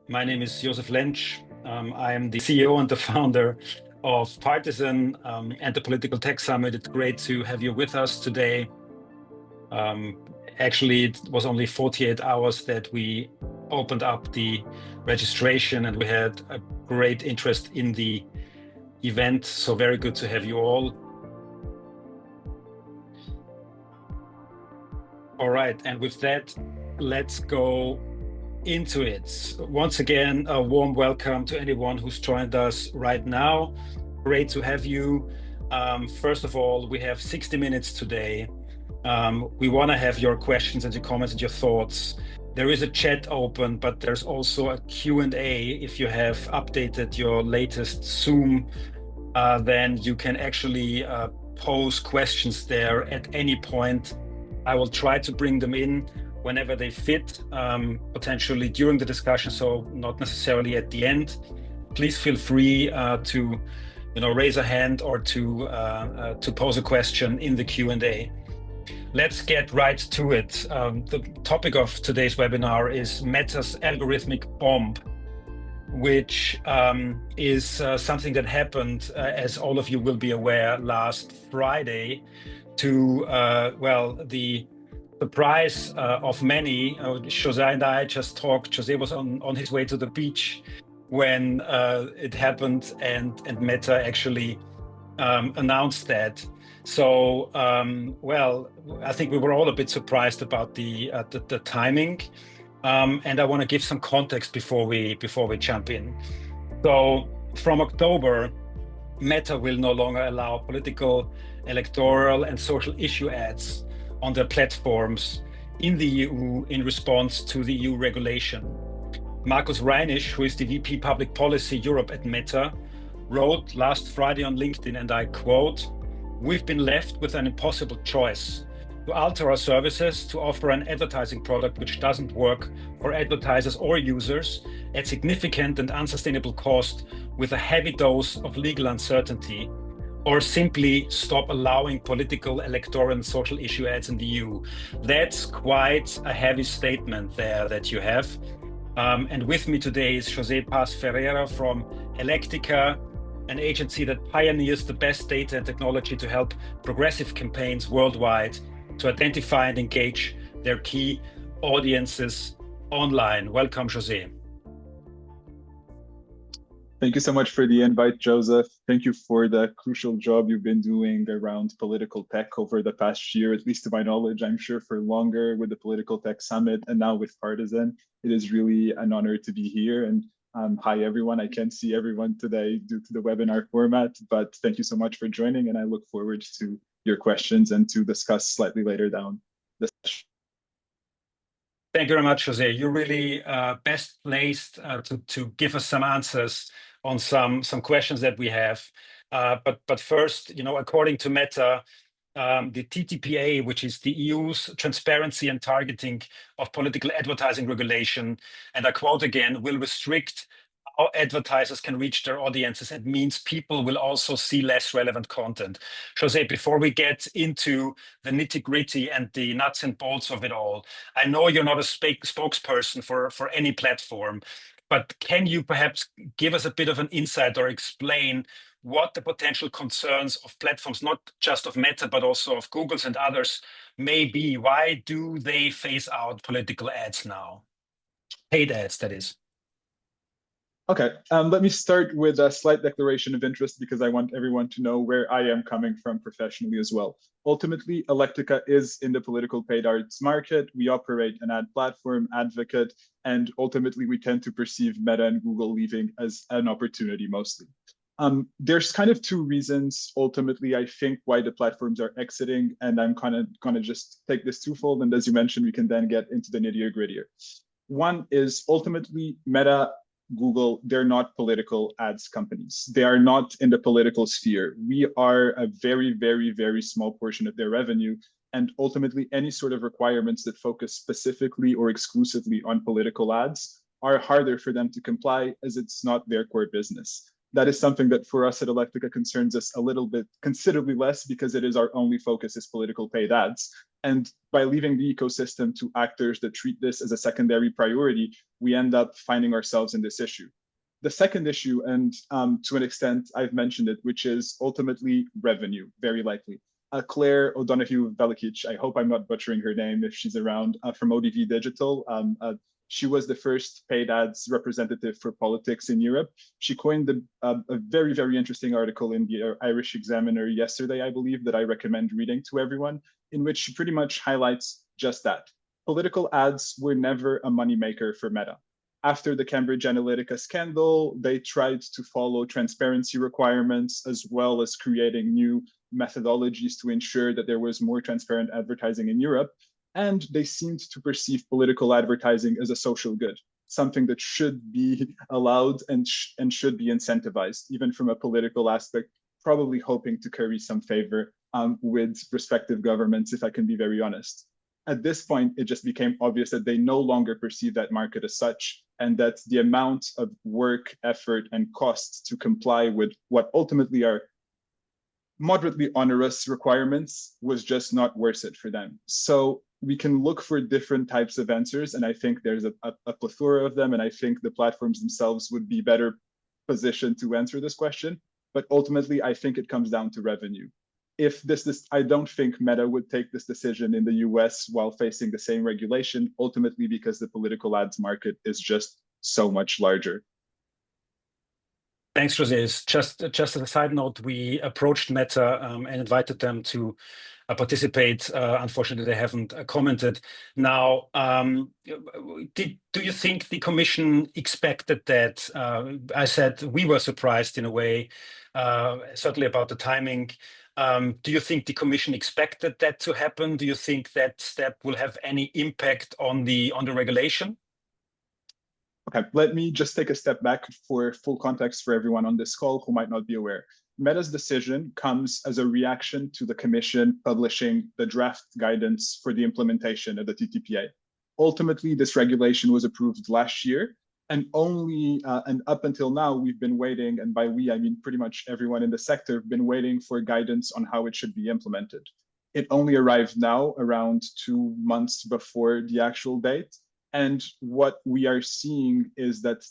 My name is Josef Lentsch. I am the CEO and the founder of Partisan and the Political Tech Summit. It's great to have you with us today. Actually, it was only 48 hours that we opened up the registration and we had a great interest in the event. So very good to have you all. All right, and with that, let's go into it. Once again, a warm welcome to anyone who's joined us right now. Great to have you. First of all, we have 60 minutes today. We want to have your questions and your comments and your thoughts. There is a chat open, but there's also a Q&A. If you have updated your latest Zoom, then you can actually pose questions there at any point. I will try to bring them in whenever they fit, potentially during the discussion, so not necessarily at the end. Please feel free to raise a hand or to pose a question in the Q&A. Let's get right to it. The topic of today's webinar is Meta's algorithmic bomb, which is something that happened, as all of you will be aware, last Friday to, the surprise of many. José and I just talked. José was on his way to the beach when it happened, and Meta actually announced that. So, I think we were all a bit surprised about the timing, and I want to give some context before we jump in. So, from October, Meta will no longer allow political, electoral, and social issue ads on their platforms in the EU in response to the EU regulation. Markus Reinisch, who is the VP Public Policy Europe at Meta, wrote last Friday on LinkedIn, and I quote, "We've been left with an impossible choice: to alter our services, to offer an advertising product which doesn't work for advertisers or users at significant and unsustainable cost with a heavy dose of legal uncertainty, or simply stop allowing political, electoral, and social issue ads in the EU." That's quite a heavy statement there that you have. And with me today is José Ferreira from Electica, an agency that pioneers the best data and technology to help progressive campaigns worldwide to identify and engage their key audiences online. Welcome, José. Thank you so much for the invite, Joseph. Thank you for the crucial job you've been doing around political tech over the past year, at least to my knowledge, I'm sure for longer with the Political Tech Summit and now with Partisan. It is really an honor to be here. And hi, everyone. I can't see everyone today due to the webinar format, but thank you so much for joining. And I look forward to your questions and to discuss slightly later down the session. Thank you very much, José. You're really best placed to give us some answers on some questions that we have. But first, according to Meta, the TTPA, which is the EU's transparency and targeting of political advertising regulation, and I quote again, will restrict how advertisers can reach their audiences. It means people will also see less relevant content. José, before we get into the nitty-gritty and the nuts and bolts of it all, I know you're not a spokesperson for any platform, but can you perhaps give us a bit of an insight or explain what the potential concerns of platforms, not just of Meta, but also of Google's and others, may be? Why do they phase out political ads now? Paid ads, that is. Okay, let me start with a slight declaration of interest because I want everyone to know where I am coming from professionally as well. Ultimately, Electica is in the political paid ads market. We operate an ad platform, advocate, and ultimately we tend to perceive Meta and Google leaving as an opportunity mostly. There's kind of two reasons, ultimately, I think, why the platforms are exiting, and I'm kind of gonna just take this twofold, and as you mentioned, we can then get into the nittier-grittier. One is ultimately Meta, Google, they're not political ads companies. They are not in the political sphere. We are a very, very, very small portion of their revenue. And ultimately, any sort of requirements that focus specifically or exclusively on political ads are harder for them to comply as it's not their core business. That is something that for us at Electica concerns us a little bit, considerably less, because it is our only focus is political paid ads. And by leaving the ecosystem to actors that treat this as a secondary priority, we end up finding ourselves in this issue. The second issue, and to an extent, I've mentioned it, which is ultimately revenue, very likely. Claire O'Donoghue-Velikic, I hope I'm not butchering her name if she's around, from ODV Digital. She was the first paid ads representative for politics in Europe. She coined a very, very interesting article in the Irish Examiner yesterday, I believe, that I recommend reading to everyone, in which she pretty much highlights just that. Political ads were never a moneymaker for Meta. After the Cambridge Analytica scandal, they tried to follow transparency requirements as well as creating new methodologies to ensure that there was more transparent advertising in Europe. And they seemed to perceive political advertising as a social good, something that should be allowed and should be incentivized, even from a political aspect, probably hoping to curry some favor with respective governments, if I can be very honest. At this point, it just became obvious that they no longer perceive that market as such, and that the amount of work, effort, and costs to comply with what ultimately are moderately onerous requirements was just not worth it for them. So we can look for different types of answers, and I think there's a plethora of them, and I think the platforms themselves would be better positioned to answer this question. But ultimately, I think it comes down to revenue. If I don't think Meta would take this decision in the US while facing the same regulation, ultimately because the political ads market is just so much larger. Thanks, José. Just as a side note, we approached Meta and invited them to participate. Unfortunately, they haven't commented. Now, do you think the Commission expected that? I said we were surprised in a way, certainly about the timing. Do you think the Commission expected that to happen? Do you think that step will have any impact on the regulation? Okay, let me just take a step back for full context for everyone on this call who might not be aware. Meta's decision comes as a reaction to the Commission publishing the draft guidance for the implementation of the TTPA. Ultimately, this regulation was approved last year, and and up until now, we've been waiting, and by we, I mean pretty much everyone in the sector, been waiting for guidance on how it should be implemented. It only arrived now, around 2 months before the actual date. And what we are seeing is that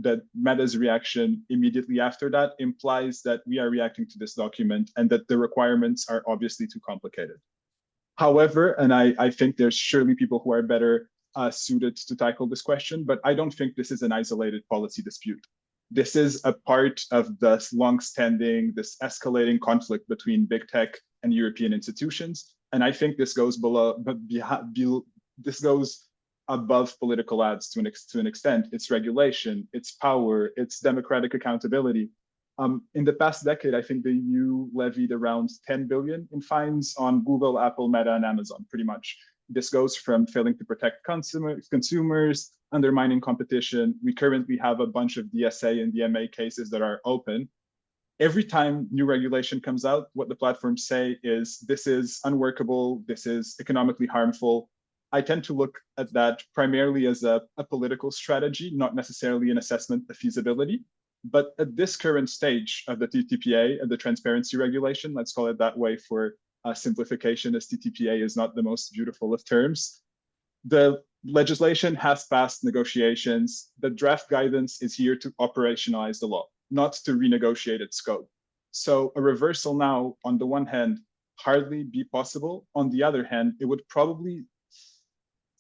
that Meta's reaction immediately after that implies that we are reacting to this document and that the requirements are obviously too complicated. However, and I think there's surely people who are better suited to tackle this question, but I don't think this is an isolated policy dispute. This is a part of this long-standing, this escalating conflict between big tech and European institutions. And I think this goes above political ads to an extent. It's regulation, it's power, it's democratic accountability. In the past decade, I think the EU levied around 10 billion in fines on Google, Apple, Meta, and Amazon, pretty much. This goes from failing to protect consumers, undermining competition. We currently have a bunch of DSA and DMA cases that are open. Every time new regulation comes out, what the platforms say is, this is unworkable, this is economically harmful. I tend to look at that primarily as a political strategy, not necessarily an assessment of feasibility. But at this current stage of the TTPA and the transparency regulation, let's call it that way for simplification, as TTPA is not the most beautiful of terms, the legislation has passed negotiations. The draft guidance is here to operationalize the law, not to renegotiate its scope. So a reversal now, on the one hand, hardly be possible. On the other hand, it would probably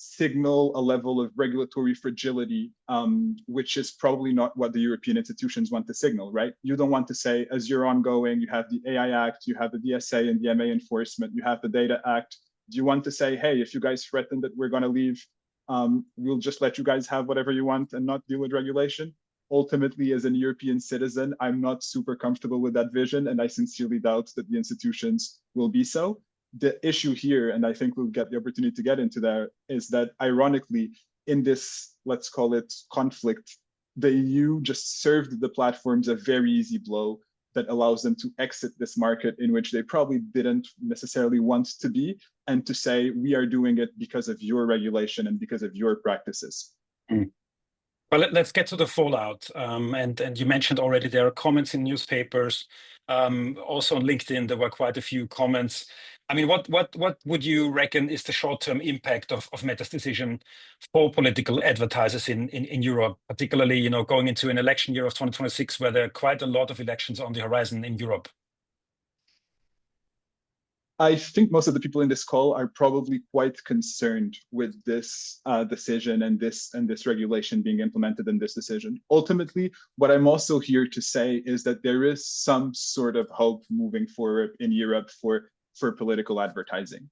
signal a level of regulatory fragility, which is probably not what the European institutions want to signal, right? You don't want to say, as you're ongoing, you have the AI Act, you have the DSA and DMA enforcement, you have the Data Act. Do you want to say, hey, if you guys threaten that we're going to leave, we'll just let you guys have whatever you want and not deal with regulation? Ultimately, as a European citizen, I'm not super comfortable with that vision, and I sincerely doubt that the institutions will be so. The issue here, and I think we'll get the opportunity to get into that, is that ironically, in this, let's call it conflict, the EU just served the platforms a very easy blow that allows them to exit this market in which they probably didn't necessarily want to be, and to say, we are doing it because of your regulation and because of your practices. Well, let's get to the fallout. And you mentioned already there are comments in newspapers. Also on LinkedIn, there were quite a few comments. I mean, what would you reckon is the short-term impact of Meta's decision for political advertisers in Europe, particularly, going into an election year of 2026, where there are quite a lot of elections on the horizon in Europe? I think most of the people in this call are probably quite concerned with this decision and this regulation being implemented in this decision. Ultimately, what I'm also here to say is that there is some sort of hope moving forward in Europe for political advertising.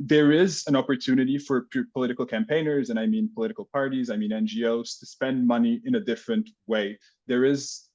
There is an opportunity for political campaigners, and I mean political parties, I mean NGOs, to spend money in a different way. There is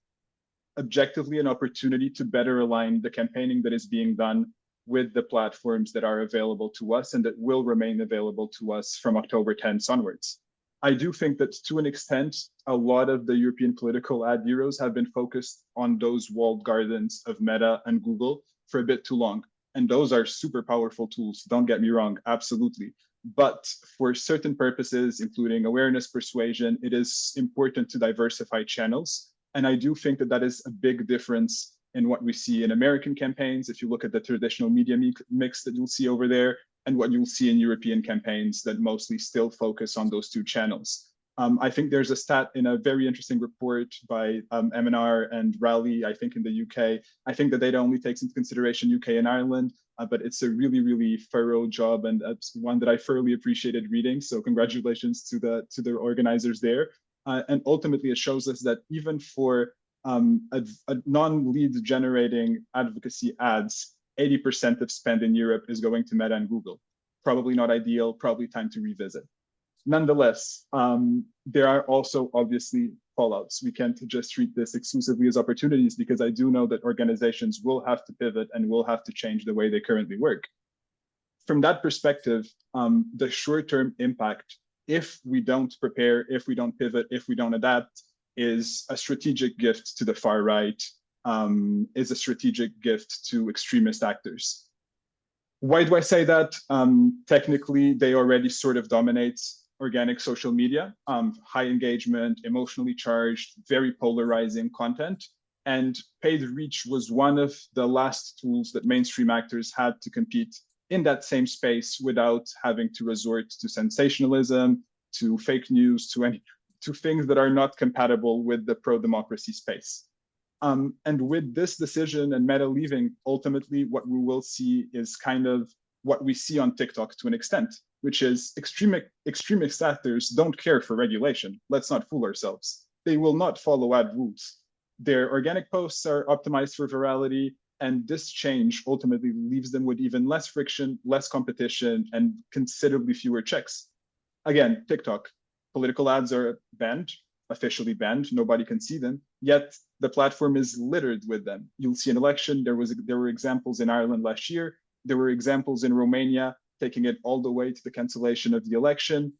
objectively an opportunity to better align the campaigning that is being done with the platforms that are available to us and that will remain available to us from October 10th onwards. I do think that to an extent, a lot of the European political ad bureaus have been focused on those walled gardens of Meta and Google for a bit too long. And those are super powerful tools, don't get me wrong, absolutely. But for certain purposes, including awareness persuasion, it is important to diversify channels. And I do think that that is a big difference in what we see in American campaigns, if you look at the traditional media mix that you'll see over there, and what you'll see in European campaigns that mostly still focus on those two channels. I think there's a stat in a very interesting report by M&R and Raleigh, I think in the UK. I think the data only takes into consideration UK and Ireland, but it's a really, really thorough job, and it's one that I thoroughly appreciated reading. So congratulations to the organizers there. And ultimately, it shows us that even for a non-lead generating advocacy ads, 80% of spend in Europe is going to Meta and Google. Probably not ideal, probably time to revisit. Nonetheless, there are also obviously fallouts. We can't just treat this exclusively as opportunities, because I do know that organizations will have to pivot and will have to change the way they currently work. From that perspective, the short-term impact, if we don't prepare, if we don't pivot, if we don't adapt, is a strategic gift to the far right, is a strategic gift to extremist actors. Why do I say that? Technically, they already sort of dominate organic social media, high engagement, emotionally charged, very polarizing content. And paid reach was one of the last tools that mainstream actors had to compete in that same space without having to resort to sensationalism, to fake news, to things that are not compatible with the pro-democracy space. And with this decision and Meta leaving, ultimately what we will see is kind of what we see on TikTok to an extent, which is extremist actors don't care for regulation. Let's not fool ourselves. They will not follow ad rules. Their organic posts are optimized for virality, and this change ultimately leaves them with even less friction, less competition, and considerably fewer checks. Again, TikTok, political ads are banned, officially banned, nobody can see them, yet the platform is littered with them. You'll see an election, there were examples in Ireland last year, there were examples in Romania, taking it all the way to the cancellation of the election.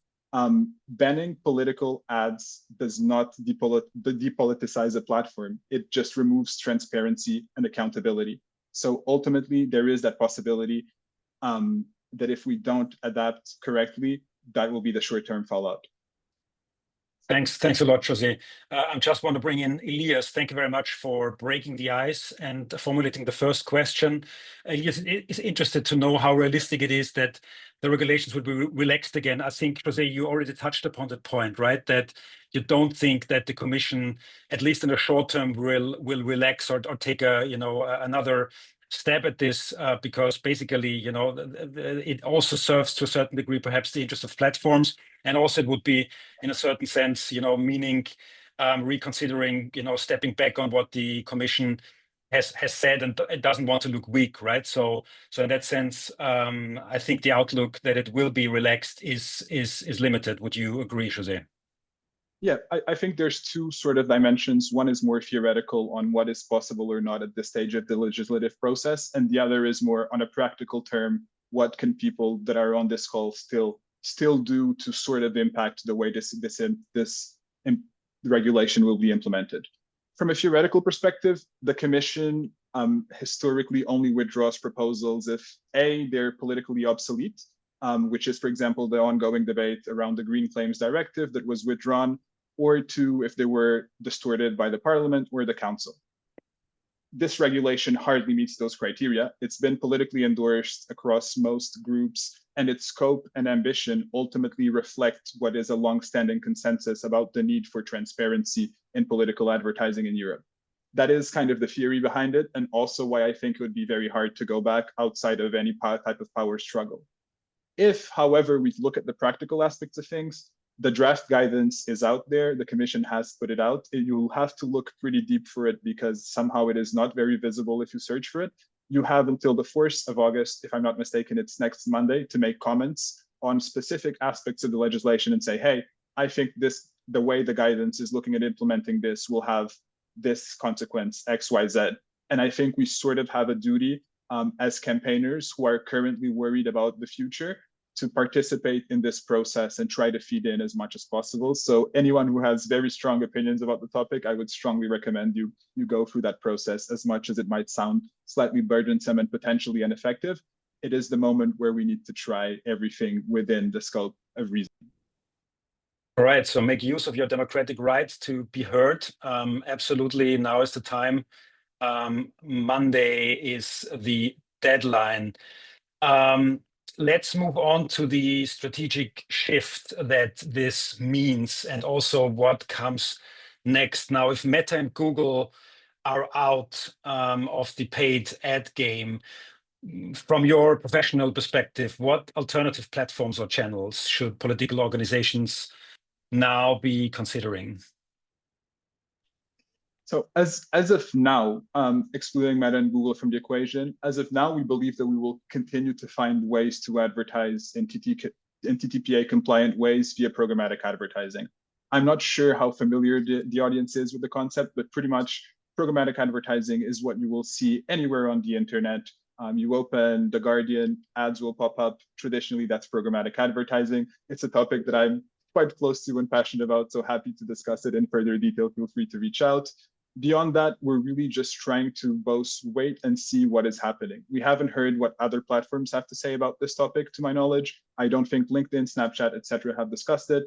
Banning political ads does not depoliticize a platform, it just removes transparency and accountability. So ultimately, there is that possibility that if we don't adapt correctly, that will be the short-term fallout. Thanks a lot, José. I just want to bring in Elias. Thank you very much for breaking the ice and formulating the first question. Elias is interested to know how realistic it is that the regulations will be relaxed again. I think, José, you already touched upon that point, right? That you don't think that the Commission, at least in the short term, will relax or take another step at this, because basically, it also serves to a certain degree, perhaps the interest of platforms, and also it would be, in a certain sense, meaning reconsidering, stepping back on what the Commission has said, and it doesn't want to look weak, right? So in that sense, I think the outlook that it will be relaxed is limited. Would you agree, José? Yeah, I think there's two sort of dimensions. One is more theoretical on what is possible or not at this stage of the legislative process, and the other is more on a practical term. What can people that are on this call still do to sort of impact the way this regulation will be implemented? From a theoretical perspective, the Commission historically only withdraws proposals if A, they're politically obsolete, which is, for example, the ongoing debate around the Green Claims Directive that was withdrawn, or two, if they were distorted by the Parliament or the Council. this regulation hardly meets those criteria. It's been politically endorsed across most groups, and its scope and ambition ultimately reflect what is a long-standing consensus about the need for transparency in political advertising in Europe. That is kind of the theory behind it, and also why I think it would be very hard to go back outside of any type of power struggle. If, however, we look at the practical aspects of things, the draft guidance is out there. The Commission has put it out. You'll have to look pretty deep for it because somehow it is not very visible if you search for it. You have until the 4th of August, if I'm not mistaken, it's next Monday, to make comments on specific aspects of the legislation and say, hey, I think the way the guidance is looking at implementing this will have this consequence, X, Y, Z. And I think we sort of have a duty as campaigners who are currently worried about the future to participate in this process and try to feed in as much as possible. So anyone who has very strong opinions about the topic, I would strongly recommend you go through that process. As much as it might sound slightly burdensome and potentially ineffective, it is the moment where we need to try everything within the scope of reason. All right, so make use of your democratic right to be heard. Absolutely, now is the time. Monday is the deadline. Let's move on to the strategic shift that this means and also what comes next. Now, if Meta and Google are out of the paid ad game, from your professional perspective, what alternative platforms or channels should political organizations now be considering? So as of now, excluding Meta and Google from the equation, as of now, we believe that we will continue to find ways to advertise in TTPA compliant ways via programmatic advertising. I'm not sure how familiar the audience is with the concept, but pretty much programmatic advertising is what you will see anywhere on the internet. You open The Guardian, ads will pop up. Traditionally, that's programmatic advertising. It's a topic that I'm quite close to and passionate about, so happy to discuss it in further detail. Feel free to reach out. Beyond that, we're really just trying to both wait and see what is happening. We haven't heard what other platforms have to say about this topic, to my knowledge. I don't think LinkedIn, Snapchat, etc. have discussed it.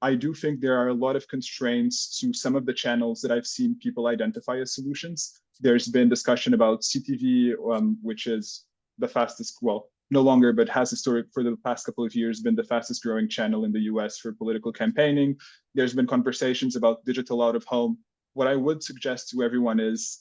I do think there are a lot of constraints to some of the channels that I've seen people identify as solutions. There's been discussion about CTV, which is the fastest, well, no longer, but has for the past couple of years been the fastest growing channel in the US for political campaigning. There's been conversations about digital out of home. What I would suggest to everyone is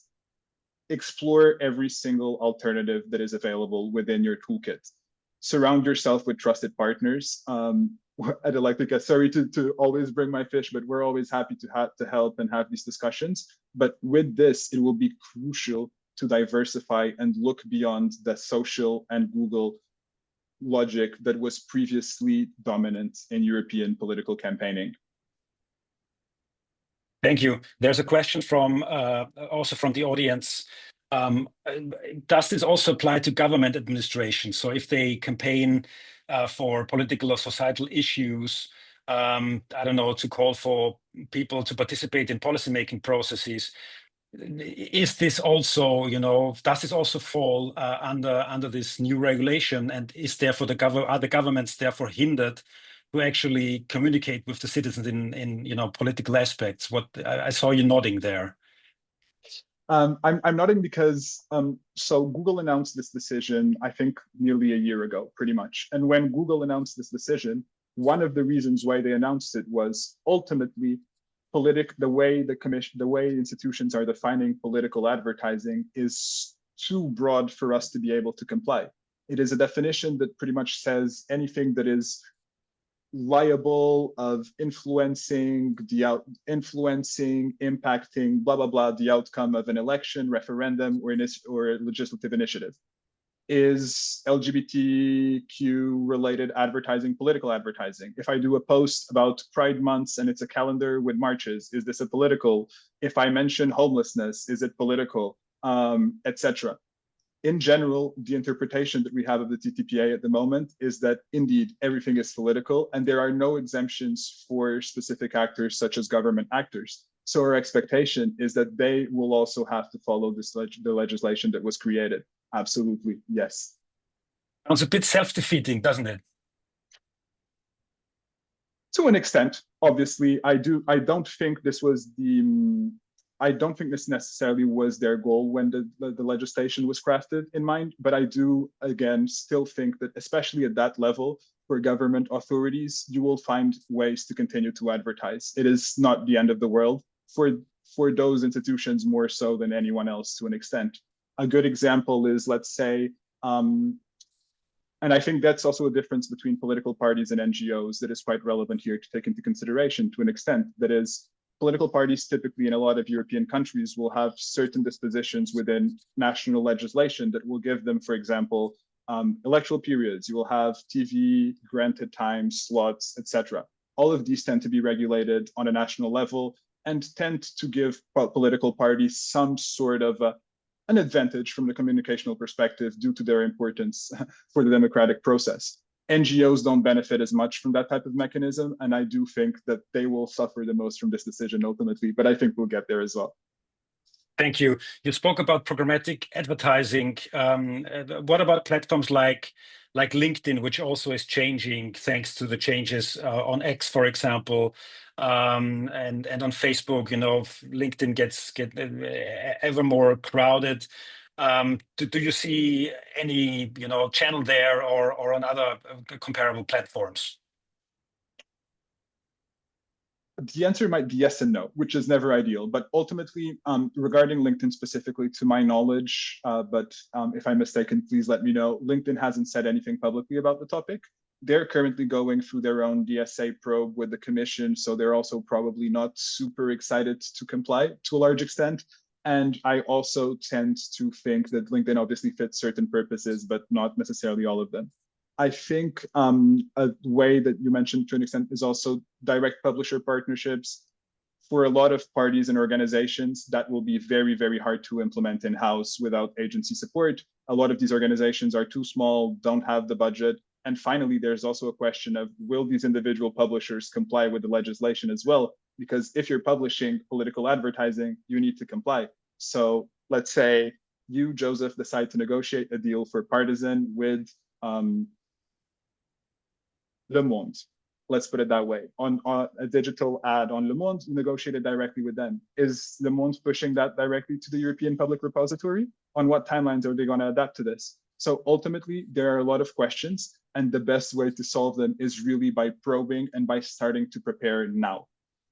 explore every single alternative that is available within your toolkit. Surround yourself with trusted partners. At Electica, sorry to always bring my fish, but we're always happy to help and have these discussions. But with this, it will be crucial to diversify and look beyond the social and Google logic that was previously dominant in European political campaigning. Thank you. There's a question from also from the audience. Does this also apply to government administration? So if they campaign for political or societal issues, I don't know, to call for people to participate in policymaking processes, is this also, does this also fall under this new regulation? And is therefore are the governments therefore hindered to actually communicate with the citizens in political aspects? What I saw you nodding there. I'm nodding because so Google announced this decision, I think nearly a year ago, pretty much. And when Google announced this decision, one of the reasons why they announced it was ultimately the way institutions are defining political advertising is too broad for us to be able to comply. It is a definition that pretty much says anything that is liable of influencing, impacting, blah, blah, blah, the outcome of an election, referendum, or a legislative initiative. Is LGBTQ related advertising political advertising? If I do a post about Pride months and it's a calendar with marches, is this a political? If I mention homelessness, is it political, etc.? In general, the interpretation that we have of the TTPA at the moment is that indeed everything is political and there are no exemptions for specific actors such as government actors. So our expectation is that they will also have to follow the legislation that was created. Absolutely, yes. Sounds a bit self-defeating, doesn't it? To an extent, obviously, I don't think this was the I don't think this necessarily was their goal when the legislation was crafted in mind, but I do, again, still think that, especially at that level, for government authorities, you will find ways to continue to advertise. It is not the end of the world for those institutions more so than anyone else to an extent. A good example is, let's say, and I think that's also a difference between political parties and NGOs that is quite relevant here to take into consideration to an extent. That is, political parties typically in a lot of European countries will have certain dispositions within national legislation that will give them, for example, electoral periods. You will have TV, granted time, slots, etc. All of these tend to be regulated on a national level and tend to give political parties some sort of an advantage from the communicational perspective due to their importance for the democratic process. NGOs don't benefit as much from that type of mechanism, and I do think that they will suffer the most from this decision ultimately, but I think we'll get there as well. Thank you. You spoke about programmatic advertising. What about platforms like LinkedIn, which also is changing thanks to the changes on X, for example, and on Facebook? You know, LinkedIn gets ever more crowded. Do you see any channel there or on other comparable platforms? The answer might be yes and no, which is never ideal. But ultimately, regarding LinkedIn specifically, to my knowledge, but if I'm mistaken, please let me know, LinkedIn hasn't said anything publicly about the topic. They're currently going through their own DSA probe with the commission, so they're also probably not super excited to comply to a large extent. And I also tend to think that LinkedIn obviously fits certain purposes, but not necessarily all of them. I think a way that you mentioned to an extent is also direct publisher partnerships. For a lot of parties and organizations, that will be very, very hard to implement in-house without agency support. A lot of these organizations are too small, don't have the budget. And finally, there's also a question of, will these individual publishers comply with the legislation as well? Because if you're publishing political advertising, you need to comply. So let's say you, Joseph, decide to negotiate a deal for Partisan with Le Monde, let's put it that way. On a digital ad on Le Monde, you negotiated directly with them. Is Le Monde pushing that directly to the European Public Repository? On what timelines are they going to adapt to this? So ultimately, there are a lot of questions, and the best way to solve them is really by probing and by starting to prepare now.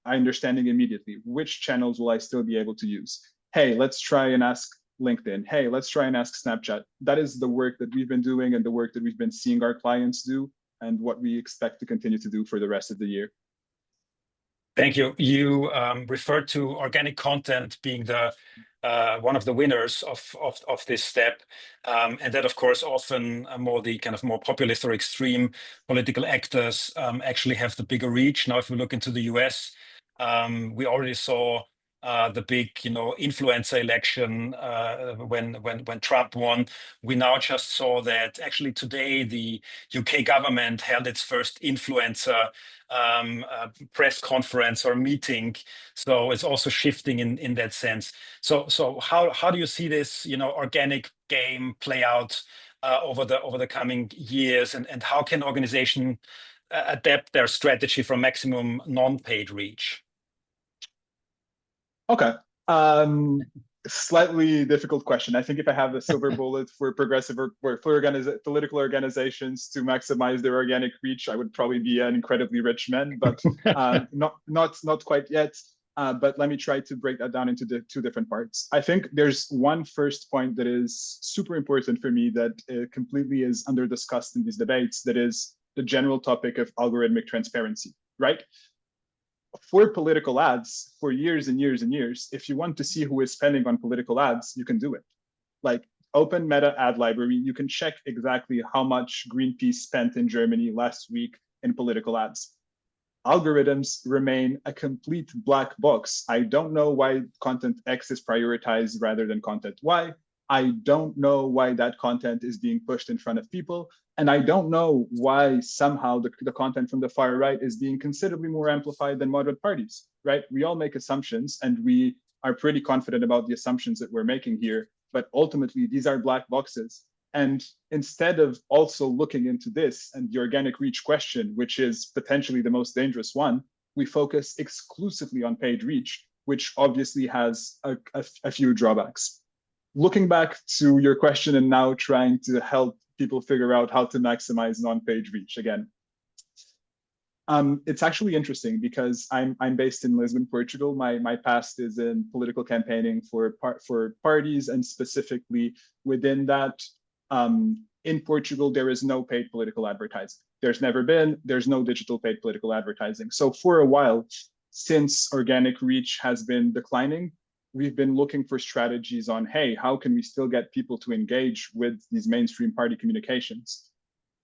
Understanding immediately, which channels will I still be able to use? Hey, let's try and ask LinkedIn. Hey, let's try and ask Snapchat. That is the work that we've been doing and the work that we've been seeing our clients do, and what we expect to continue to do for the rest of the year. Thank you. You referred to organic content being the one of the winners of this step, and that, of course, often more populist or extreme political actors actually have the bigger reach. Now, if we look into the US, we already saw the big, influencer election when Trump won. We now just saw that actually today the UK government held its first influencer press conference or meeting. So it's also shifting in that sense. So how do you see this, organic game play out over the coming years, and how can organizations adapt their strategy for maximum non-paid reach? Okay. Slightly difficult question. I think if I have a silver bullet for progressive or for political organizations to maximize their organic reach, I would probably be an incredibly rich man, but not quite yet. But let me try to break that down into the two different parts. I think there's one first point that is super important for me that completely is under discussed in these debates. That is the general topic of algorithmic transparency, right? For political ads, for years and years and years, if you want to see who is spending on political ads, you can do it. Like, open Meta ad library, you can check exactly how much Greenpeace spent in Germany last week in political ads. Algorithms remain a complete black box. I don't know why content X is prioritized rather than content Y. I don't know why that content is being pushed in front of people. And I don't know why somehow the content from the far right is being considerably more amplified than moderate parties, right? We all make assumptions, and we are pretty confident about the assumptions that we're making here. But ultimately, these are black boxes. And instead of also looking into this and the organic reach question, which is potentially the most dangerous one, we focus exclusively on paid reach. which obviously has a few drawbacks. Looking back to your question and now trying to help people figure out how to maximize non-page reach again. It's actually interesting because I'm based in Lisbon, Portugal. My past is in political campaigning for parties, and specifically within that, in Portugal there is no paid political advertising. There's no digital paid political advertising. So for a while, since organic reach has been declining, we've been looking for strategies on, hey, how can we still get people to engage with these mainstream party communications?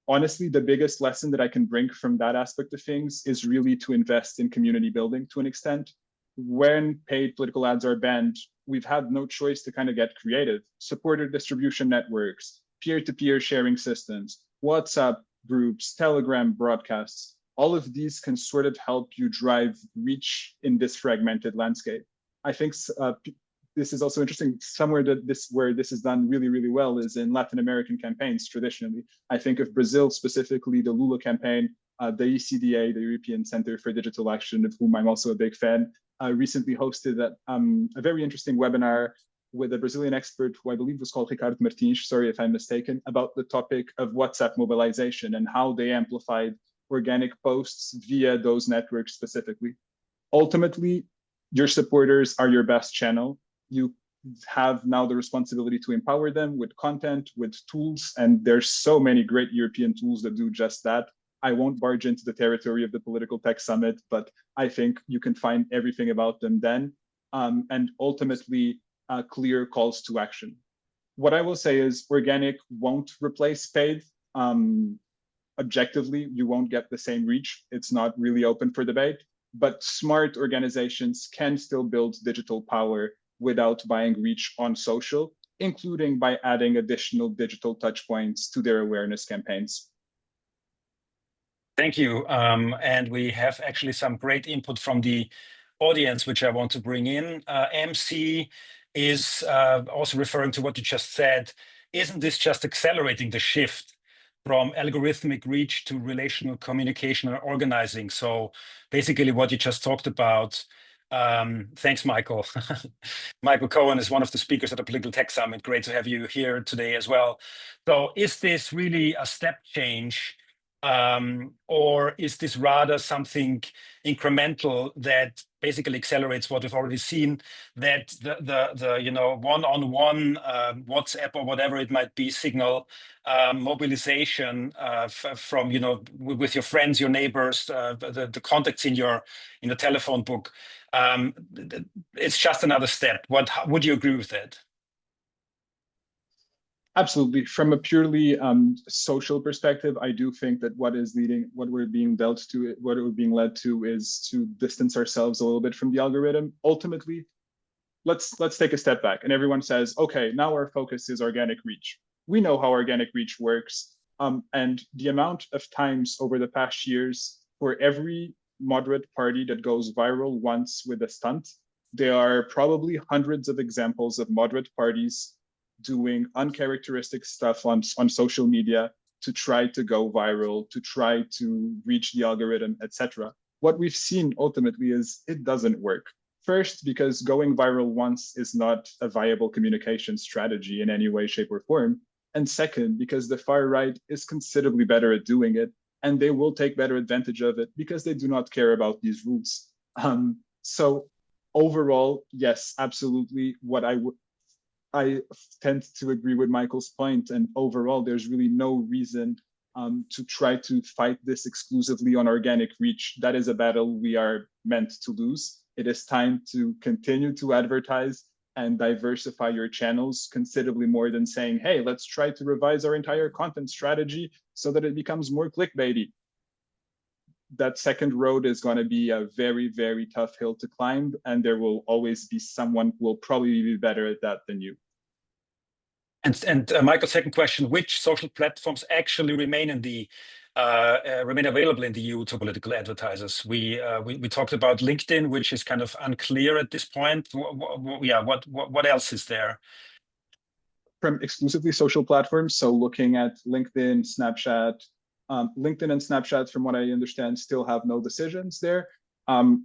Honestly, the biggest lesson that I can bring from that aspect of things is really to invest in community building to an extent. When paid political ads are banned, we've had no choice to kind of get creative. Supporter distribution networks, peer-to-peer sharing systems, WhatsApp groups, Telegram broadcasts, all of these can sort of help you drive reach in this fragmented landscape. I think this is also interesting. Somewhere where this is done really, really well is in Latin American campaigns traditionally. I think of Brazil, specifically the Lula campaign, the ECDA, the European Center for Digital Action, of whom I'm also a big fan, recently hosted a very interesting webinar with a Brazilian expert who I believe was called Ricardo Martins, sorry if I'm mistaken, about the topic of WhatsApp mobilization and how they amplified organic posts via those networks specifically. Ultimately, your supporters are your best channel. You have now the responsibility to empower them with content, with tools, and there's so many great European tools that do just that. I won't barge into the territory of the Political Tech Summit, but I think you can find everything about them then, and ultimately clear calls to action. What I will say is organic won't replace paid. Objectively, you won't get the same reach. It's not really open for debate, but smart organizations can still build digital power without buying reach on social, including by adding additional digital touch points to their awareness campaigns. Thank you. And we have actually some great input from the audience, which I want to bring in. MC is also referring to what you just said. Isn't this just accelerating the shift from algorithmic reach to relational communication and organizing? So basically what you just talked about. Thanks, Michael. Michael Cohen is one of the speakers at the Political Tech Summit. Great to have you here today as well. So is this really a step change? Or is this rather something incremental that basically accelerates what we've already seen, that the one-on-one WhatsApp or whatever it might be signal mobilization from with your friends, your neighbors, the contacts in your telephone book, it's just another step. Would you agree with that? Absolutely. From a purely social perspective, I do think that what we're being led to is to distance ourselves a little bit from the algorithm. Ultimately, let's take a step back, and everyone says, okay, now our focus is organic reach. We know how organic reach works, and the amount of times over the past years, for every moderate party that goes viral once with a stunt, there are probably hundreds of examples of moderate parties doing uncharacteristic stuff on social media to try to go viral, to try to reach the algorithm, etc. What we've seen ultimately is it doesn't work. First, because going viral once is not a viable communication strategy in any way, shape, or form. And second, because the far right is considerably better at doing it, and they will take better advantage of it because they do not care about these rules. So overall, yes, absolutely. I tend to agree with Michael's point, and overall, there's really no reason to try to fight this exclusively on organic reach. That is a battle we are meant to lose. It is time to continue to advertise and diversify your channels considerably more than saying, hey, let's try to revise our entire content strategy so that it becomes more clickbaity. That second road is going to be a very, very tough hill to climb, and there will always be someone who will probably be better at that than you. And Michael, second question: which social platforms actually remain available in the EU to political advertisers? We talked about LinkedIn, which is kind of unclear at this point. What else is there? From exclusively social platforms, so looking at LinkedIn, Snapchat. LinkedIn and Snapchat, from what I understand, still have no decisions there.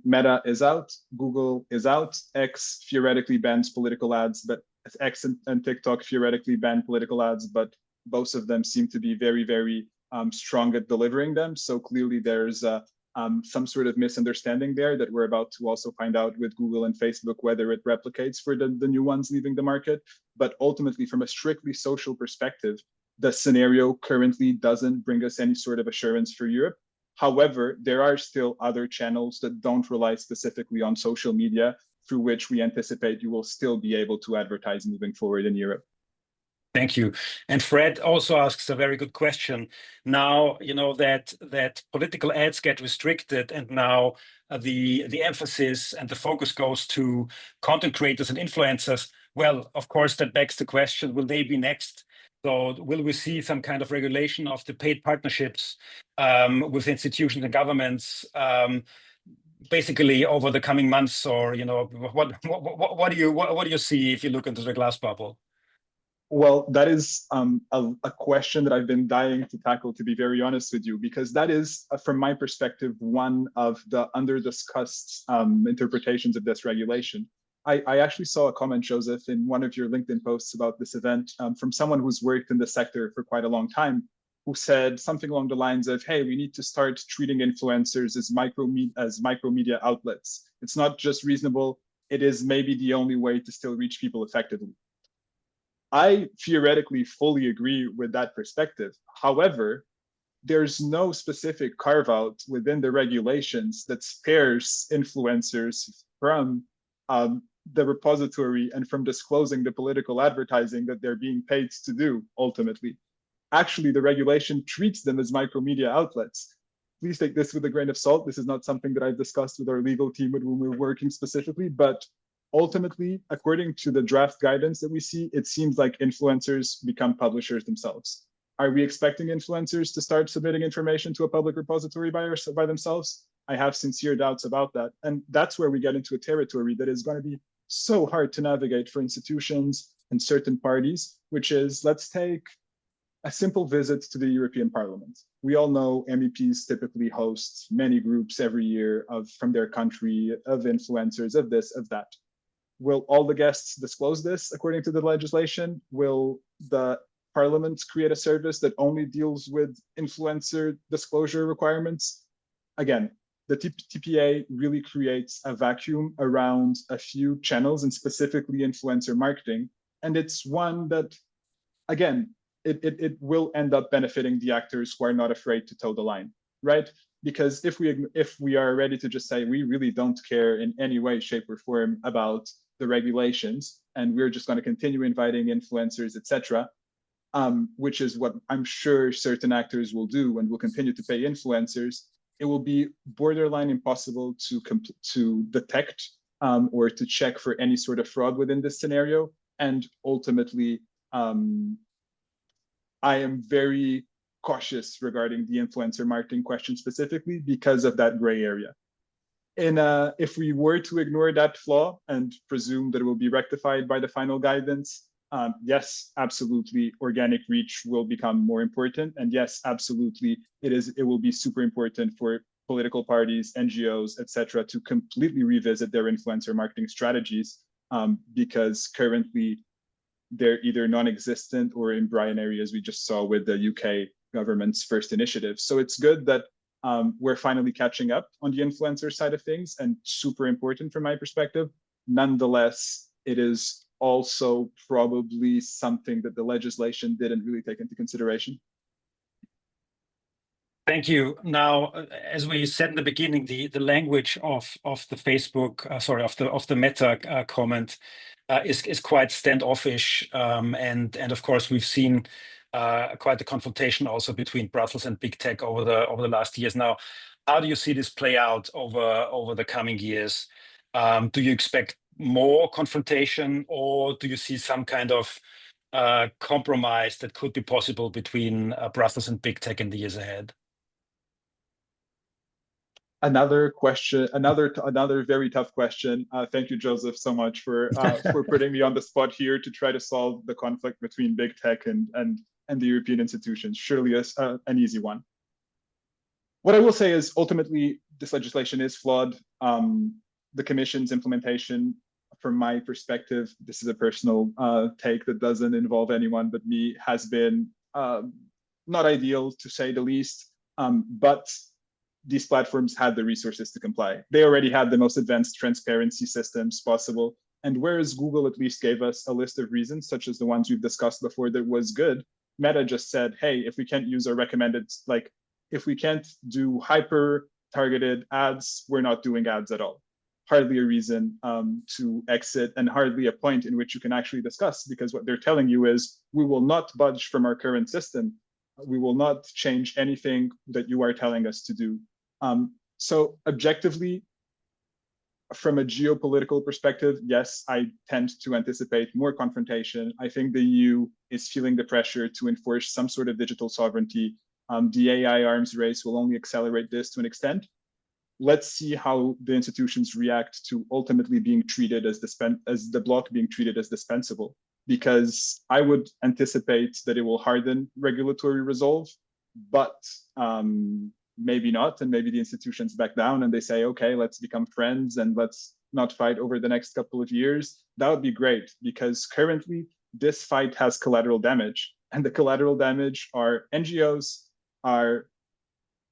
Meta is out, Google is out, X theoretically bans political ads, but X and TikTok theoretically ban political ads, but both of them seem to be very, very strong at delivering them. So clearly there's some sort of misunderstanding there that we're about to also find out with Google and Facebook, whether it replicates for the new ones leaving the market. But ultimately, from a strictly social perspective, the scenario currently doesn't bring us any sort of assurance for Europe. However, there are still other channels that don't rely specifically on social media through which we anticipate you will still be able to advertise moving forward in Europe. Thank you. And Fred also asks a very good question. Now, you know, that political ads get restricted, and now the emphasis and the focus goes to content creators and influencers. Well, of course, that begs the question, will they be next? So will we see some kind of regulation of the paid partnerships with institutions and governments basically over the coming months? Or, you know, what do you see if you look into the glass bubble? Well, that is a question that I've been dying to tackle, to be very honest with you, because that is, from my perspective, one of the under-discussed interpretations of this regulation. I actually saw a comment, Joseph, in one of your LinkedIn posts about this event from someone who's worked in the sector for quite a long time, who said something along the lines of, hey, we need to start treating influencers as micro media outlets. It's not just reasonable, it is maybe the only way to still reach people effectively. I theoretically fully agree with that perspective. However, there's no specific carve out within the regulations that spares influencers from the repository and from disclosing the political advertising that they're being paid to do ultimately. Actually, the regulation treats them as micromedia outlets. Please take this with a grain of salt. This is not something that I've discussed with our legal team with whom we're working specifically, but ultimately, according to the draft guidance that we see, it seems like influencers become publishers themselves. Are we expecting influencers to start submitting information to a public repository by themselves? I have sincere doubts about that. And that's where we get into a territory that is going to be so hard to navigate for institutions and certain parties, which is, let's take a simple visit to the European Parliament. We all know MEPs typically host many groups every year from their country, of influencers, of this, of that. Will all the guests disclose this according to the legislation? Will the Parliament create a service that only deals with influencer disclosure requirements? Again, the TPA really creates a vacuum around a few channels and specifically influencer marketing. And it's one that, again, it will end up benefiting the actors who are not afraid to toe the line, right? Because if we are ready to just say we really don't care in any way, shape, or form about the regulations, and we're just going to continue inviting influencers, etc., which is what I'm sure certain actors will do and will continue to pay influencers, it will be borderline impossible to detect or to check for any sort of fraud within this scenario. And ultimately, I am very cautious regarding the influencer marketing question specifically because of that gray area. And if we were to ignore that flaw and presume that it will be rectified by the final guidance, yes, absolutely, organic reach will become more important. And yes, absolutely, it will be super important for political parties, NGOs, etc., to completely revisit their influencer marketing strategies because currently they're either non-existent or embryonary, as we just saw with the UK government's first initiative. So it's good that we're finally catching up on the influencer side of things, and super important from my perspective. Nonetheless, it is also probably something that the legislation didn't really take into consideration. Thank you. Now, as we said in the beginning, the language of the Facebook, of the Meta comment is quite standoffish, and of course we've seen quite the confrontation also between Brussels and big tech over the last years. Now, how do you see this play out over the coming years? Do you expect more confrontation, or do you see some kind of compromise that could be possible between Brussels and big tech in the years ahead? Another question, another very tough question. Thank you, Joseph, so much for putting me on the spot here to try to solve the conflict between big tech and the European institutions. Surely an easy one. What I will say is ultimately this legislation is flawed. The Commission's implementation, from my perspective, this is a personal take that doesn't involve anyone but me, has been not ideal, to say the least. But these platforms had the resources to comply. They already had the most advanced transparency systems possible. And whereas Google at least gave us a list of reasons, such as the ones we've discussed before, that was good, Meta just said, hey, if we can't use our recommended, like, if we can't do hyper targeted ads, we're not doing ads at all. Hardly a reason to exit, and hardly a point in which you can actually discuss, because what they're telling you is, we will not budge from our current system. We will not change anything that you are telling us to do. So objectively, from a geopolitical perspective, yes, I tend to anticipate more confrontation. I think the EU is feeling the pressure to enforce some sort of digital sovereignty. The AI arms race will only accelerate this to an extent. Let's see how the institutions react to ultimately being treated as the bloc being treated as dispensable, because I would anticipate that it will harden regulatory resolve, but maybe not, and maybe the institutions back down and they say, okay, let's become friends and let's not fight over the next couple of years. That would be great, because currently this fight has collateral damage, and the collateral damage are NGOs, are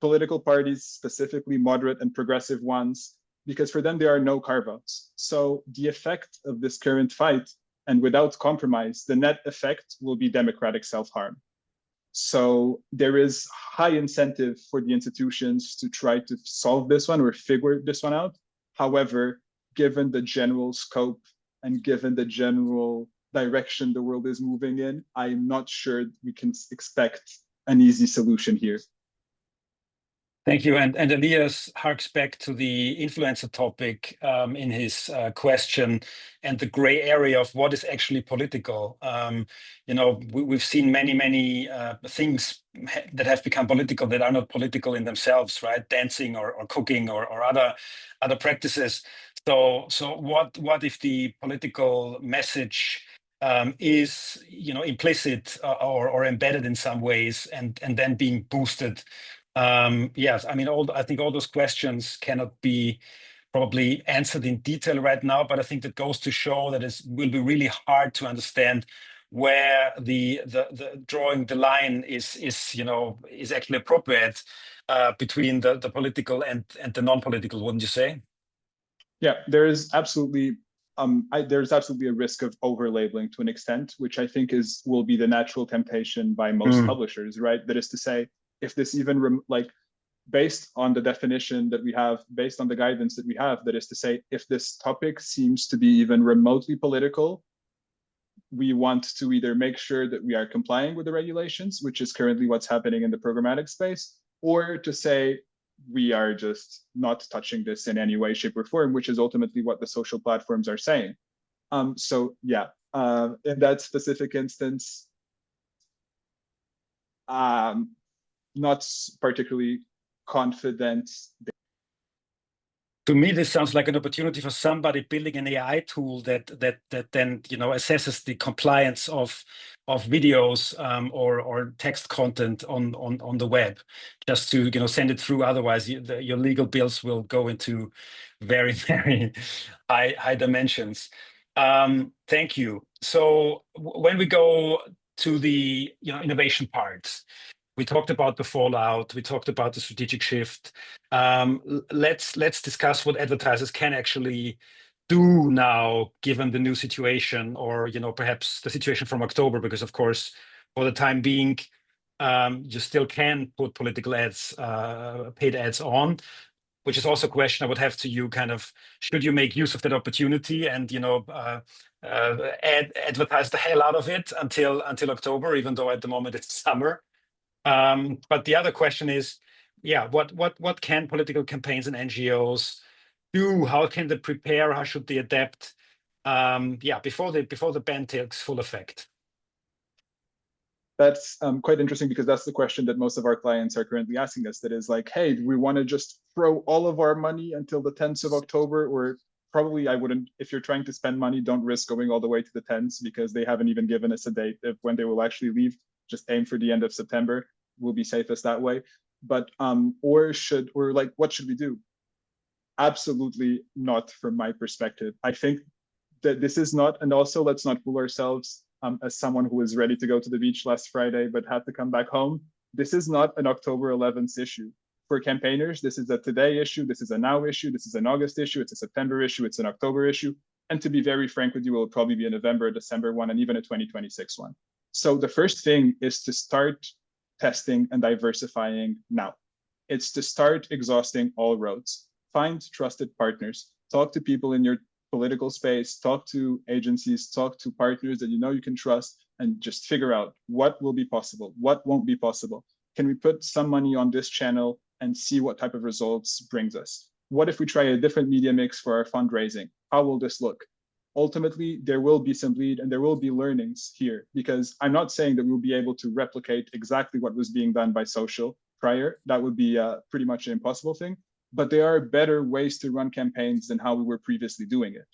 political parties, specifically moderate and progressive ones, because for them there are no carve-outs. So the effect of this current fight, and without compromise, the net effect will be democratic self-harm. So there is high incentive for the institutions to try to solve this one or figure this one out. However, given the general scope and given the general direction the world is moving in, I'm not sure we can expect an easy solution here. Thank you. And Elias harks back to the influencer topic in his question, and the gray area of what is actually political. We've seen many things that have become political that are not political in themselves, right? Dancing or cooking or other practices. So what if the political message is implicit or embedded in some ways, and then being boosted? Yes, I mean, I think all those questions cannot be probably answered in detail right now, but I think that goes to show that it will be really hard to understand where the drawing the line is actually appropriate between the political and the non-political, wouldn't you say? Yeah, there's absolutely a risk of over labeling to an extent, which I think will be the natural temptation by most publishers, right? That is to say, if this even based on the definition that we have, based on the guidance that we have, that is to say, if this topic seems to be even remotely political, we want to either make sure that we are complying with the regulations, which is currently what's happening in the programmatic space, or to say we are just not touching this in any way, shape, or form, which is ultimately what the social platforms are saying. So yeah, in that specific instance, not particularly confident. To me, this sounds like an opportunity for somebody building an AI tool that then assesses the compliance of videos or text content on the web, just to send it through. Otherwise, your legal bills will go into very high dimensions. Thank you. So when we go to the innovation parts, we talked about the fallout. We talked about the strategic shift. Let's discuss what advertisers can actually do now, given the new situation, or perhaps the situation from October, because of course, for the time being, you still can put political ads, paid ads on, which is also a question I would have to you. Kind of, should you make use of that opportunity and advertise the hell out of it until October, even though at the moment it's summer? But the other question is, what can political campaigns and NGOs do? How can they prepare? How should they adapt? Before the ban takes full effect. That's quite interesting, because that's the question that most of our clients are currently asking us. That is like, hey, do we want to just throw all of our money until the 10th of October? Or probably I wouldn't. If you're trying to spend money, don't risk going all the way to the 10th, because they haven't even given us a date of when they will actually leave. Just aim for the end of September. Will be safest that way. But what should we do? Absolutely not from my perspective. I think that this is not, and also let's not fool ourselves, as someone who was ready to go to the beach last Friday but had to come back home, this is not an October 11th issue. For campaigners, this is a today issue, this is a now issue, this is an August issue, it's a September issue, it's an October issue. And to be very frank with you, it will probably be a November, December one, and even a 2026 one. So the first thing is to start testing and diversifying now. It's to start exhausting all roads. Find trusted partners, talk to people in your political space, talk to agencies, talk to partners that you know you can trust, and just figure out what will be possible, what won't be possible. Can we put some money on this channel and see what type of results brings us? What if we try a different media mix for our fundraising? How will this look? Ultimately, there will be some bleed and there will be learnings here, because I'm not saying that we'll be able to replicate exactly what was being done by social prior. That would be pretty much an impossible thing. But there are better ways to run campaigns than how we were previously doing it.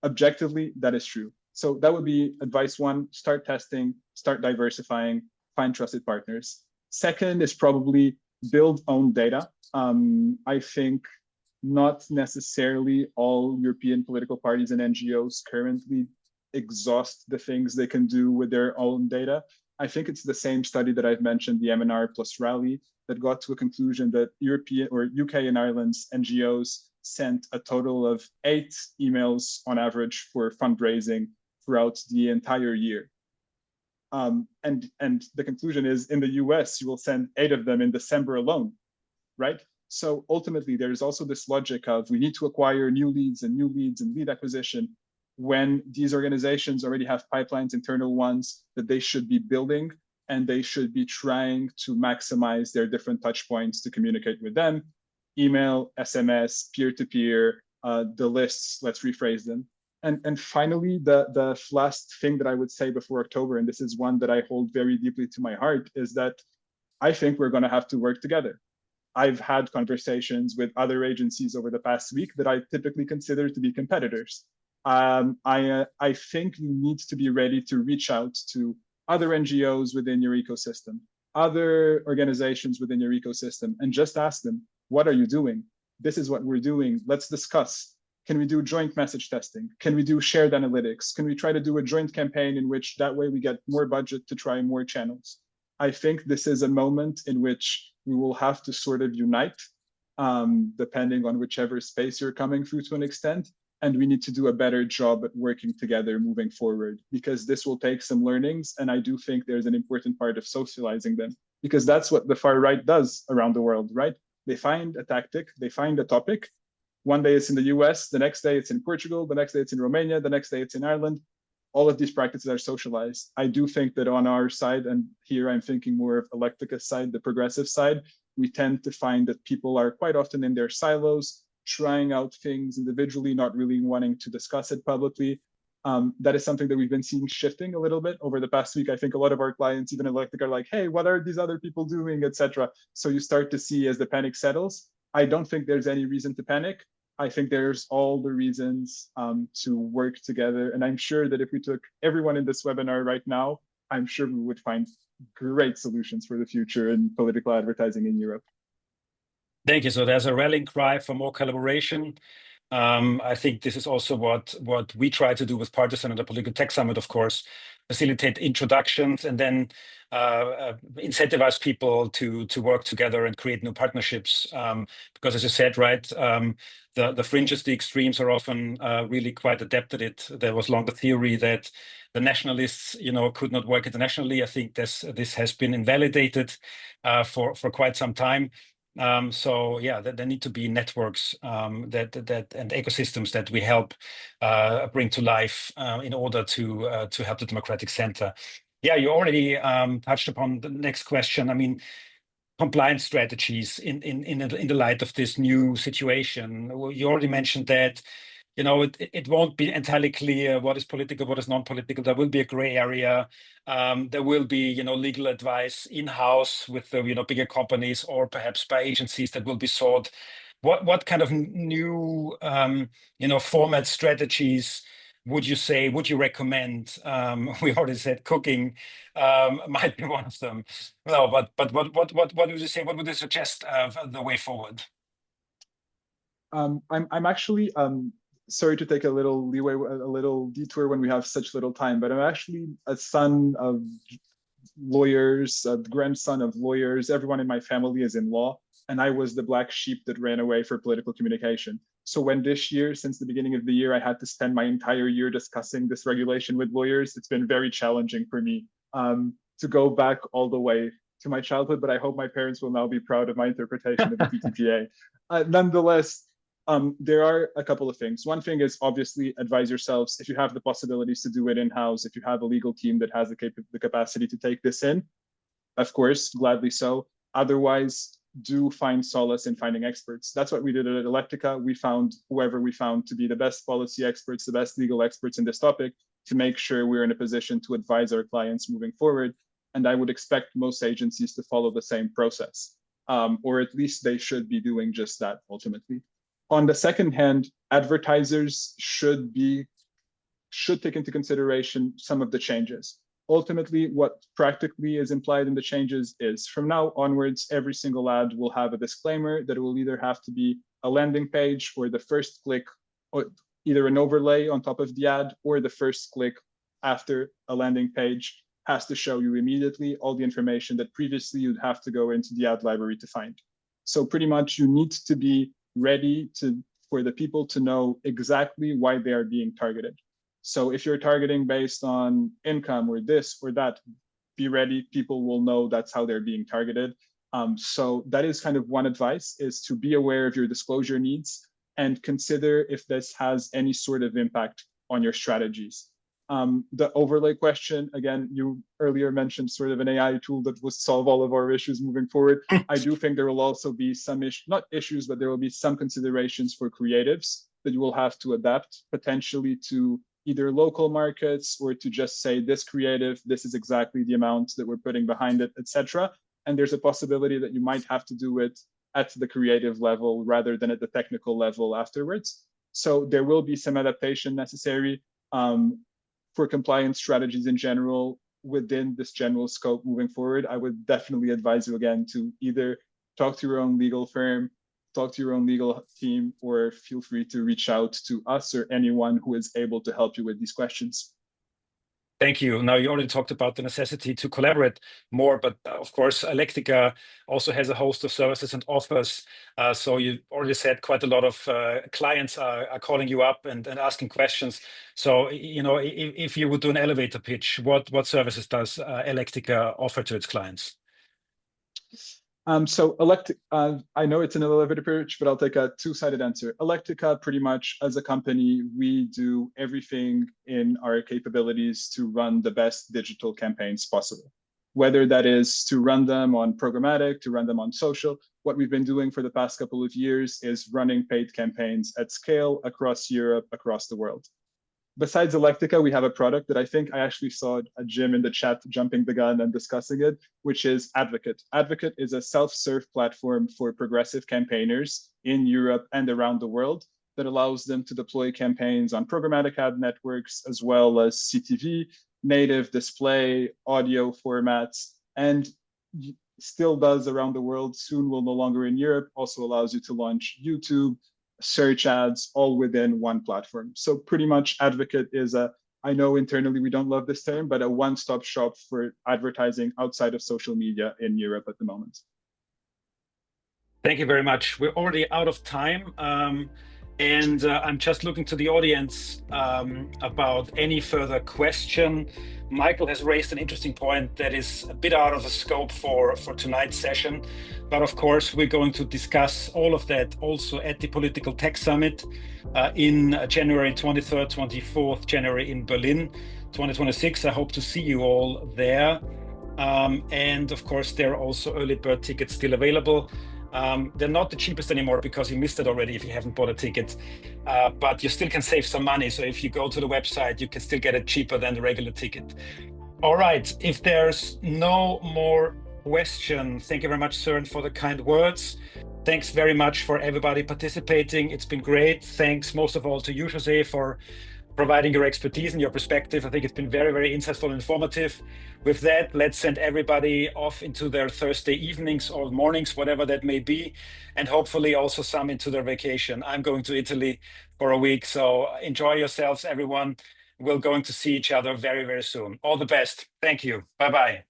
Objectively, that is true. So that would be advice one: start testing, start diversifying, find trusted partners. Second is probably build own data. I think not necessarily all European political parties and NGOs currently exhaust the things they can do with their own data. I think it's the same study that I've mentioned, the MNR plus Rally, that got to a conclusion that European or UK and Ireland's NGOs sent a total of 8 emails on average for fundraising throughout the entire year. And the conclusion is, in the US, you will send 8 of them in December alone, right? So ultimately, there's also this logic of we need to acquire new leads and lead acquisition, when these organizations already have pipelines, internal ones, that they should be building, and they should be trying to maximize their different touch points to communicate with them. Email, SMS, peer-to-peer, the lists, let's rephrase them. And finally, the last thing that I would say before October, and this is one that I hold very deeply to my heart, is that I think we're gonna have to work together. I've had conversations with other agencies over the past week that I typically consider to be competitors. I think you need to be ready to reach out to other NGOs within your ecosystem, other organizations within your ecosystem, and just ask them, what are you doing? This is what we're doing. Let's discuss. Can we do joint message testing? Can we do shared analytics? Can we try to do a joint campaign in which that way we get more budget to try more channels? I think this is a moment in which we will have to sort of unite, depending on whichever space you're coming through to an extent. And we need to do a better job at working together moving forward, because this will take some learnings. And I do think there's an important part of socializing them, because that's what the far right does around the world, right? They find a tactic, they find a topic. One day it's in the US, the next day it's in Portugal, the next day it's in Romania, the next day it's in Ireland. All of these practices are socialized. I do think that on our side, and here I'm thinking more of Electica's side, the progressive side, we tend to find that people are quite often in their silos, trying out things individually, not really wanting to discuss it publicly. That is something that we've been seeing shifting a little bit over the past week. I think a lot of our clients, even Electica, are like, hey, what are these other people doing, etc. So you start to see as the panic settles. I don't think there's any reason to panic. I think there's all the reasons to work together. And I'm sure that if we took everyone in this webinar right now, I'm sure we would find great solutions for the future in political advertising in Europe. Thank you. So there's a rallying cry for more collaboration. I think this is also what we try to do with Partisan and the Political Tech Summit, of course, facilitate introductions and then incentivize people to work together and create new partnerships. Because as you said, right, the fringes, the extremes are often really quite adept at it. There was long the theory that the nationalists, could not work internationally. I think this has been invalidated for quite some time. So yeah, there need to be networks that and ecosystems that we help bring to life in order to help the democratic center. Yeah, you already touched upon the next question. I mean, compliance strategies in the light of this new situation. You already mentioned that. It won't be entirely clear what is political, what is non-political. There will be a gray area. There will be, legal advice in-house with the, bigger companies or perhaps by agencies that will be sought. What kind of new, format strategies would you recommend? We already said cooking might be one of them. No, but what would you say? What would you suggest the way forward? I'm actually sorry to take a little leeway, a little detour when we have such little time, but I'm actually a son of lawyers, a grandson of lawyers. Everyone in my family is in law, and I was the black sheep that ran away for political communication. So when this year, since the beginning of the year, I had to spend my entire year discussing this regulation with lawyers, it's been very challenging for me to go back all the way to my childhood, but I hope my parents will now be proud of my interpretation of the PTPA. Nonetheless, there are a couple of things. One thing is obviously advise yourselves if you have the possibilities to do it in-house, if you have a legal team that has the capacity to take this in, of course, gladly so. Otherwise, do find solace in finding experts. That's what we did at Electica. We found whoever we found to be the best policy experts, the best legal experts in this topic to make sure we're in a position to advise our clients moving forward. And I would expect most agencies to follow the same process, or at least they should be doing just that ultimately. On the second hand, advertisers should take into consideration some of the changes. Ultimately, what practically is implied in the changes is from now onwards, every single ad will have a disclaimer that it will either have to be a landing page or the first click, or either an overlay on top of the ad or the first click after a landing page has to show you immediately all the information that previously you'd have to go into the ad library to find. So pretty much you need to be ready for the people to know exactly why they are being targeted. So if you're targeting based on income or this or that, be ready, people will know that's how they're being targeted. So that is kind of one advice, is to be aware of your disclosure needs and consider if this has any sort of impact on your strategies. The overlay question, again, you earlier mentioned sort of an AI tool that will solve all of our issues moving forward. I do think there will also be some not issues, but there will be some considerations for creatives that you will have to adapt potentially to either local markets or to just say this creative, this is exactly the amount that we're putting behind it, etc. And there's a possibility that you might have to do it at the creative level rather than at the technical level afterwards. So there will be some adaptation necessary. For compliance strategies in general within this general scope moving forward, I would definitely advise you again to either talk to your own legal firm, talk to your own legal team, or feel free to reach out to us or anyone who is able to help you with these questions. Thank you. Now, you already talked about the necessity to collaborate more, but of course, Electica also has a host of services and offers. So you already said quite a lot of clients are calling you up and asking questions. So, you know, if you would do an elevator pitch, what services does Electica offer to its clients? So I know it's an elevator pitch, but I'll take a two-sided answer. Electica, pretty much as a company, we do everything in our capabilities to run the best digital campaigns possible, whether that is to run them on programmatic, to run them on social. What we've been doing for the past couple of years is running paid campaigns at scale across Europe, across the world. Besides Electica, we have a product that I think I actually saw a Jim in the chat jumping the gun and discussing it, which is Advocate. Advocate is a self-serve platform for progressive campaigners in Europe and around the world that allows them to deploy campaigns on programmatic ad networks, as well as CTV, native display, audio formats, and still does around the world, soon will no longer in Europe, also allows you to launch YouTube, search ads, all within one platform. So pretty much Advocate is I know internally we don't love this term, but a one-stop shop for advertising outside of social media in Europe at the moment. Thank you very much. We're already out of time. And I'm just looking to the audience about any further question. Michael has raised an interesting point that is a bit out of the scope for tonight's session. But of course, we're going to discuss all of that also at the Political Tech Summit in January 23rd, 24th, January in Berlin, 2026. I hope to see you all there. And of course, there are also early bird tickets still available. They're not the cheapest anymore because you missed it already if you haven't bought a ticket, but you still can save some money. So if you go to the website, you can still get it cheaper than the regular ticket. All right, if there's no more question, thank you very much, Søren, for the kind words. Thanks very much for everybody participating. It's been great. Thanks most of all to you, José, for providing your expertise and your perspective. I think it's been very, very insightful and informative. With that, let's send everybody off into their Thursday evenings or mornings, whatever that may be, and hopefully also some into their vacation. I'm going to Italy for a week, so enjoy yourselves, everyone. We're going to see each other very, very soon. All the best. Thank you. Bye-bye.